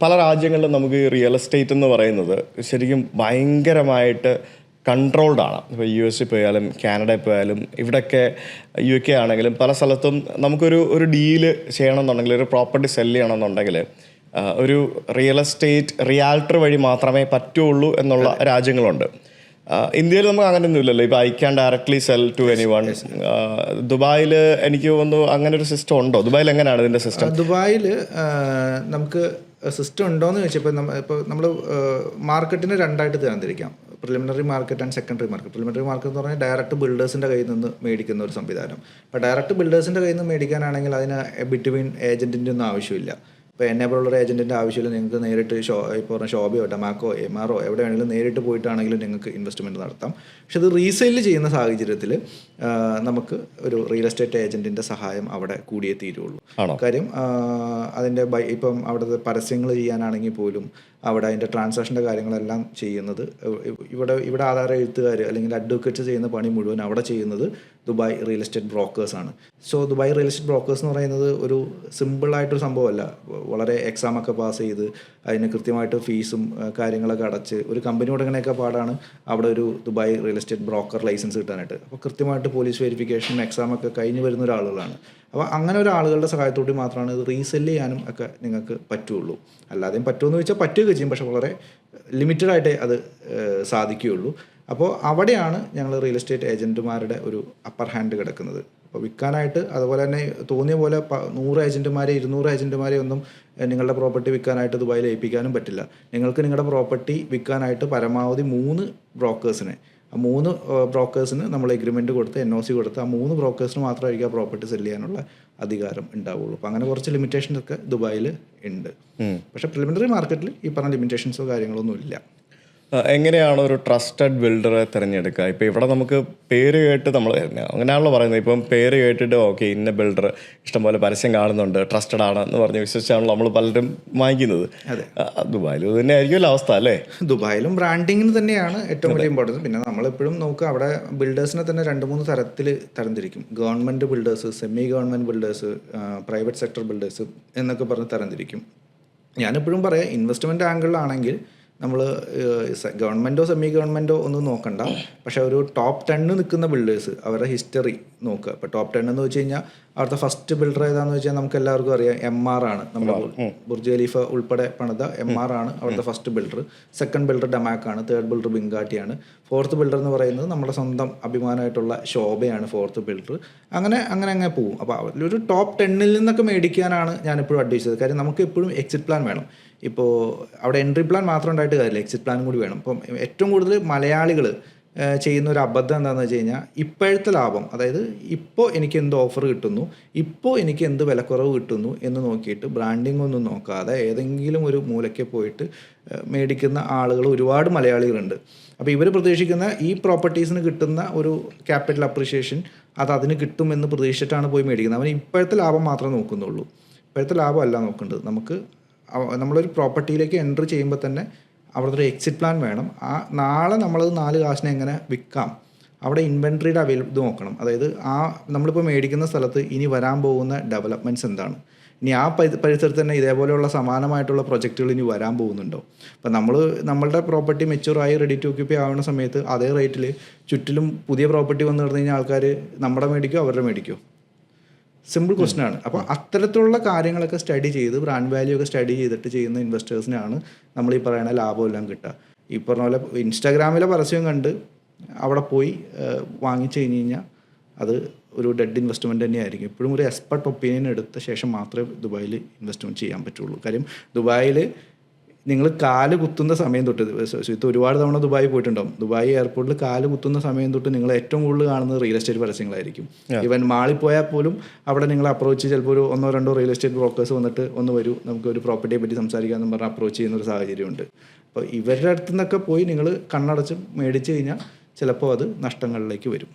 പല രാജ്യങ്ങളിലും നമുക്ക് ഈ റിയൽ എസ്റ്റേറ്റ് എന്ന് പറയുന്നത് ശരിക്കും ഭയങ്കരമായിട്ട് കൺട്രോൾഡ് ആണ്. ഇപ്പോൾ US പോയാലും കാനഡയിൽ പോയാലും ഇവിടെയൊക്കെ UK ആണെങ്കിലും പല സ്ഥലത്തും നമുക്കൊരു ഡീല് ചെയ്യണമെന്നുണ്ടെങ്കിൽ, ഒരു പ്രോപ്പർട്ടി സെല് ചെയ്യണമെന്നുണ്ടെങ്കിൽ ഒരു റിയൽ എസ്റ്റേറ്റ് റിയാൽട്ടർ വഴി മാത്രമേ പറ്റുള്ളൂ എന്നുള്ള രാജ്യങ്ങളുണ്ട്. ഇന്ത്യയിൽ നമുക്ക് അങ്ങനെയൊന്നും ഇല്ലല്ലോ. ഇപ്പോൾ I can directly sell to anyone. ദുബായിൽ എനിക്ക് തോന്നുന്നു അങ്ങനെ ഒരു സിസ്റ്റം ഉണ്ടോ? ദുബായിൽ എങ്ങനെയാണ് ഇതിൻ്റെ സിസ്റ്റം? ദുബായിൽ നമുക്ക് സിസ്റ്റം ഉണ്ടോയെന്ന് ചോദിച്ചപ്പോൾ ഇപ്പോൾ നമ്മൾ മാർക്കറ്റിനെ രണ്ടായിട്ട് തരംതിരിക്കാം. Preliminary market and secondary market. Preliminary market എന്ന് പറഞ്ഞാൽ ഡയറക്റ്റ് ബിൽഡേഴ്സിൻ്റെ കയ്യിൽ നിന്ന് മേടിക്കുന്ന ഒരു സംവിധാനം. അപ്പോൾ ഡയറക്റ്റ് ബിൽഡേഴ്സിൻ്റെ കയ്യിൽ നിന്ന് മേടിക്കാനാണെങ്കിൽ അതിന് ബിറ്റ്വീൻ ഏജൻറ്റിൻ്റെ ഒന്നും ആവശ്യമില്ല. ഇപ്പോൾ എന്നെ പോലുള്ളൊരു ഏജൻറ്റിൻ്റെ ആവശ്യമില്ല. നിങ്ങൾക്ക് നേരിട്ട് ഇപ്പോൾ പറഞ്ഞ ഷോബയോ ഡമാക്കോ MRO എവിടെ വേണമെങ്കിലും നേരിട്ട് പോയിട്ടാണെങ്കിലും നിങ്ങൾക്ക് ഇൻവെസ്റ്റ്മെൻറ്റ് നടത്താം. പക്ഷെ അത് റീസെയിൽ ചെയ്യുന്ന സാഹചര്യത്തിൽ നമുക്ക് ഒരു റിയൽ എസ്റ്റേറ്റ് ഏജൻറ്റിൻ്റെ സഹായം അവിടെ കൂടിയേ തീരുള്ളൂ. കാര്യം അതിൻ്റെ ഇപ്പം അവിടുത്തെ പരസ്യങ്ങൾ ചെയ്യാനാണെങ്കിൽ പോലും അവിടെ അതിൻ്റെ ട്രാൻസാക്ഷൻ്റെ കാര്യങ്ങളെല്ലാം ചെയ്യുന്നത് ഇവിടെ ആധാര എഴുത്തുകാർ അല്ലെങ്കിൽ അഡ്വക്കേറ്റ്സ് ചെയ്യുന്ന പണി മുഴുവൻ അവിടെ ചെയ്യുന്നത് ദുബായ് റിയൽ എസ്റ്റേറ്റ് ബ്രോക്കേഴ്സാണ്. So Dubai real estate brokers എന്ന് പറയുന്നത് ഒരു സിമ്പിളായിട്ടൊരു സംഭവമല്ല. വളരെ എക്സാമൊക്കെ പാസ് ചെയ്ത് അതിന് കൃത്യമായിട്ട് ഫീസും കാര്യങ്ങളൊക്കെ അടച്ച് ഒരു കമ്പനി തുടങ്ങണയൊക്കെ പാടാണ് അവിടെ ഒരു Dubai real estate broker licence കിട്ടാനായിട്ട്. അപ്പോൾ കൃത്യമായിട്ട് പോലീസ് വെരിഫിക്കേഷൻ എക്സാമൊക്കെ കഴിഞ്ഞ് വരുന്ന ഒരാളുകളാണ്. അപ്പോൾ അങ്ങനെ ഒരാളുകളുടെ സഹായത്തോടെ മാത്രമാണ് ഇത് റീസെല് ചെയ്യാനും ഒക്കെ നിങ്ങൾക്ക് പറ്റുള്ളൂ. അല്ലാതെയും പറ്റുമെന്ന് ചോദിച്ചാൽ പറ്റുകയൊക്കെ ചെയ്യും, പക്ഷേ വളരെ ലിമിറ്റഡായിട്ടേ അത് സാധിക്കുകയുള്ളൂ. അപ്പോൾ അവിടെയാണ് ഞങ്ങൾ റിയൽ എസ്റ്റേറ്റ് ഏജൻറ്റുമാരുടെ ഒരു അപ്പർ ഹാൻഡ് കിടക്കുന്നത്. അപ്പോൾ വിൽക്കാനായിട്ട് അതുപോലെ തന്നെ തോന്നിയ പോലെ 100 ഏജൻറ്റുമാരെ 200 ഏജൻറ്റുമാരെ ഒന്നും നിങ്ങളുടെ പ്രോപ്പർട്ടി വിൽക്കാനായിട്ട് ദുബായിൽ ഏൽപ്പിക്കാനും പറ്റില്ല. നിങ്ങൾക്ക് നിങ്ങളുടെ പ്രോപ്പർട്ടി വിൽക്കാനായിട്ട് പരമാവധി 3 ബ്രോക്കേഴ്സിനെ, ആ 3 ബ്രോക്കേഴ്സിന് നമ്മൾ എഗ്രിമെൻറ്റ് കൊടുത്ത് NOC കൊടുത്ത് ആ 3 ബ്രോക്കേഴ്സിന് മാത്രമായിരിക്കും ആ പ്രോപ്പർട്ടി സെല് ചെയ്യാനുള്ള അധികാരം ഉണ്ടാവുള്ളൂ. അപ്പോൾ അങ്ങനെ കുറച്ച് ലിമിറ്റേഷൻസ് ഒക്കെ ദുബായിൽ ഉണ്ട്. പക്ഷേ പ്രിലിമിനറി മാർക്കറ്റിൽ ഈ പറഞ്ഞ ലിമിറ്റേഷൻസോ കാര്യങ്ങളൊന്നും ഇല്ല. എങ്ങനെയാണ് ഒരു ട്രസ്റ്റഡ് ബിൽഡറെ തിരഞ്ഞെടുക്കുക? ഇപ്പോൾ ഇവിടെ നമുക്ക് പേര് കേട്ട് നമ്മൾ അങ്ങനെയാണല്ലോ പറയുന്നത്. ഇപ്പം പേര് കേട്ടിട്ട് ഓക്കെ ഇന്ന ബിൽഡർ ഇഷ്ടംപോലെ പരസ്യം കാണുന്നുണ്ട്, ട്രസ്റ്റഡ് ആണ് എന്ന് പറഞ്ഞ് വിശ്വസിച്ചാണല്ലോ നമ്മൾ പലരും വാങ്ങിക്കുന്നത്. ദുബായിലും ഇത് തന്നെ ആയിരിക്കുമല്ലോ അവസ്ഥ അല്ലേ? ദുബായിലും ബ്രാൻഡിങ്ങിന് തന്നെയാണ് ഏറ്റവും വലിയ ഇമ്പോർട്ടൻസ്. പിന്നെ നമ്മളെപ്പോഴും നോക്കുക അവിടെ ബിൽഡേഴ്സിനെ തന്നെ 2-3 തരത്തിൽ തരംതിരിക്കും. Government builders, semi government builders, private sector builders എന്നൊക്കെ പറഞ്ഞ് തരംതിരിക്കും. ഞാനെപ്പോഴും പറയാം, ഇൻവെസ്റ്റ്മെൻറ്റ് ആംഗിളിലാണെങ്കിൽ നമ്മൾ ഗവൺമെൻറ്റോ സെമി ഗവൺമെൻറ്റോ ഒന്നും നോക്കണ്ട. പക്ഷേ ഒരു ടോപ്പ് 10 നിൽക്കുന്ന ബിൽഡേഴ്സ് അവരുടെ ഹിസ്റ്ററി നോക്കുക. ഇപ്പോൾ ടോപ്പ് 10 എന്ന് വെച്ച് കഴിഞ്ഞാൽ അവിടുത്തെ ഫസ്റ്റ് ബിൽഡർ ഏതാണെന്ന് വെച്ചാൽ നമുക്ക് എല്ലാവർക്കും അറിയാം, MR ആണ്. നമ്മുടെ ബുർജ് ഖലീഫ ഉൾപ്പെടെ പണിത MR ആണ് അവിടുത്തെ ഫസ്റ്റ് ബിൽഡർ. സെക്കൻഡ് ബിൽഡർ ഡമാക്കാണ്. തേർഡ് ബിൽഡർ ബിങ്കാട്ടിയാണ്. ഫോർത്ത് ബിൽഡർ എന്ന് പറയുന്നത് നമ്മുടെ സ്വന്തം അഭിമാനമായിട്ടുള്ള ശോഭയാണ് ഫോർത്ത് ബിൽഡർ. അങ്ങനെ പോവും. അപ്പോൾ അതിലൊരു ടോപ്പ് 10 നിന്നൊക്കെ മേടിക്കാനാണ് ഞാനെപ്പോഴും അഡ്വൈസ് ചെയ്തത്. കാര്യം നമുക്ക് എപ്പോഴും എക്സിറ്റ് പ്ലാൻ വേണം. ഇപ്പോൾ അവിടെ എൻട്രി പ്ലാൻ മാത്രം ഉണ്ടായിട്ട് കാര്യമില്ല, എക്സിറ്റ് പ്ലാനും കൂടി വേണം. ഇപ്പം ഏറ്റവും കൂടുതൽ മലയാളികൾ ചെയ്യുന്ന ഒരു അബദ്ധം എന്താണെന്ന് വെച്ച് കഴിഞ്ഞാൽ ഇപ്പോഴത്തെ ലാഭം, അതായത് ഇപ്പോൾ എനിക്ക് എന്ത് ഓഫർ കിട്ടുന്നു, ഇപ്പോൾ എനിക്ക് എന്ത് വിലക്കുറവ് കിട്ടുന്നു എന്ന് നോക്കിയിട്ട് ബ്രാൻഡിങ് ഒന്നും നോക്കാതെ ഏതെങ്കിലും ഒരു മൂലയ്ക്ക് പോയിട്ട് മേടിക്കുന്ന ആളുകൾ ഒരുപാട് മലയാളികളുണ്ട്. അപ്പോൾ ഇവർ പ്രതീക്ഷിക്കുന്ന ഈ പ്രോപ്പർട്ടീസിന് കിട്ടുന്ന ഒരു ക്യാപിറ്റൽ അപ്രിഷിയേഷൻ അതിന് കിട്ടുമെന്ന് പ്രതീക്ഷിച്ചിട്ടാണ് പോയി മേടിക്കുന്നത്. അവൻ ഇപ്പോഴത്തെ ലാഭം മാത്രമേ നോക്കുന്നുള്ളൂ. ഇപ്പോഴത്തെ ലാഭമല്ല നോക്കേണ്ടത്. നമ്മളൊരു പ്രോപ്പർട്ടിയിലേക്ക് എൻട്രി ചെയ്യുമ്പോൾ തന്നെ അവിടുത്തെ ഒരു എക്സിറ്റ് പ്ലാൻ വേണം. നാളെ നമ്മളത് 4 കാശിനെ എങ്ങനെ വിൽക്കാം, അവിടെ ഇൻവെൻട്രിയുടെ ഇത് നോക്കണം. അതായത് നമ്മളിപ്പോൾ മേടിക്കുന്ന സ്ഥലത്ത് ഇനി വരാൻ പോകുന്ന ഡെവലപ്മെൻറ്റ്സ് എന്താണ്, ഇനി ആ പരിസരത്ത് തന്നെ ഇതേപോലെയുള്ള സമാനമായിട്ടുള്ള പ്രൊജക്റ്റുകൾ ഇനി വരാൻ പോകുന്നുണ്ടോ. അപ്പം നമ്മളുടെ പ്രോപ്പർട്ടി മെച്യൂറായി റെഡി ടു ഓക്യുപ്പൈ ആവുന്ന സമയത്ത് അതേ റേറ്റിൽ ചുറ്റിലും പുതിയ പ്രോപ്പർട്ടി വന്നു കിടന്നു കഴിഞ്ഞാൽ ആൾക്കാർ നമ്മുടെ മേടിക്കോ അവരുടെ മേടിക്കോ? സിമ്പിൾ ക്വസ്റ്റ്യൻ ആണ്. അപ്പോൾ അത്തരത്തിലുള്ള കാര്യങ്ങളൊക്കെ സ്റ്റഡി ചെയ്ത് ബ്രാൻഡ് വാല്യൂ ഒക്കെ സ്റ്റഡി ചെയ്തിട്ട് ചെയ്യുന്ന ഇൻവെസ്റ്റേഴ്സിനാണ് നമ്മൾ ഈ പറയുന്ന ലാഭമെല്ലാം കിട്ടുക. ഈ പറഞ്ഞ പോലെ ഇൻസ്റ്റാഗ്രാമിലെ പരസ്യം കണ്ട് അവിടെ പോയി വാങ്ങിച്ചു കഴിഞ്ഞ് കഴിഞ്ഞാൽ അത് ഒരു ഡെഡ് ഇൻവെസ്റ്റ്മെൻറ്റ് തന്നെയായിരിക്കും. ഇപ്പോഴും ഒരു എക്സ്പെർട്ട് ഒപ്പീനിയൻ എടുത്ത ശേഷം മാത്രമേ ദുബായിൽ ഇൻവെസ്റ്റ്മെൻറ്റ് ചെയ്യാൻ പറ്റുള്ളൂ. കാര്യം ദുബായിൽ നിങ്ങൾ കാല് കുത്തുന്ന സമയം തൊട്ട്, സുഹൃത്ത് ഒരുപാട് തവണ ദുബായി പോയിട്ടുണ്ടാവും, ദുബായ് എയർപോർട്ടിൽ കാല് കുത്തുന്ന സമയം തൊട്ട് നിങ്ങൾ ഏറ്റവും കൂടുതൽ കാണുന്നത് റിയൽ എസ്റ്റേറ്റ് പരസ്യങ്ങളായിരിക്കും. ഈവൻ മാളിൽ പോയാൽ പോലും അവിടെ നിങ്ങൾ അപ്രോച്ച് ചിലപ്പോൾ ഒരു 1-2 റിയൽ എസ്റ്റേറ്റ് ബ്രോക്കേഴ്സ് വന്നിട്ട് ഒന്ന് വരൂ നമുക്ക് ഒരു പ്രോപ്പർട്ടിയെ പറ്റി സംസാരിക്കാമെന്ന് പറഞ്ഞാൽ അപ്രോച്ച് ചെയ്യുന്ന ഒരു സാഹചര്യമുണ്ട്. അപ്പോൾ ഇവരുടെ അടുത്തു നിന്നൊക്കെ പോയി നിങ്ങൾ കണ്ണടച്ച് മേടിച്ച് കഴിഞ്ഞാൽ ചിലപ്പോൾ അത് നഷ്ടങ്ങളിലേക്ക് വരും.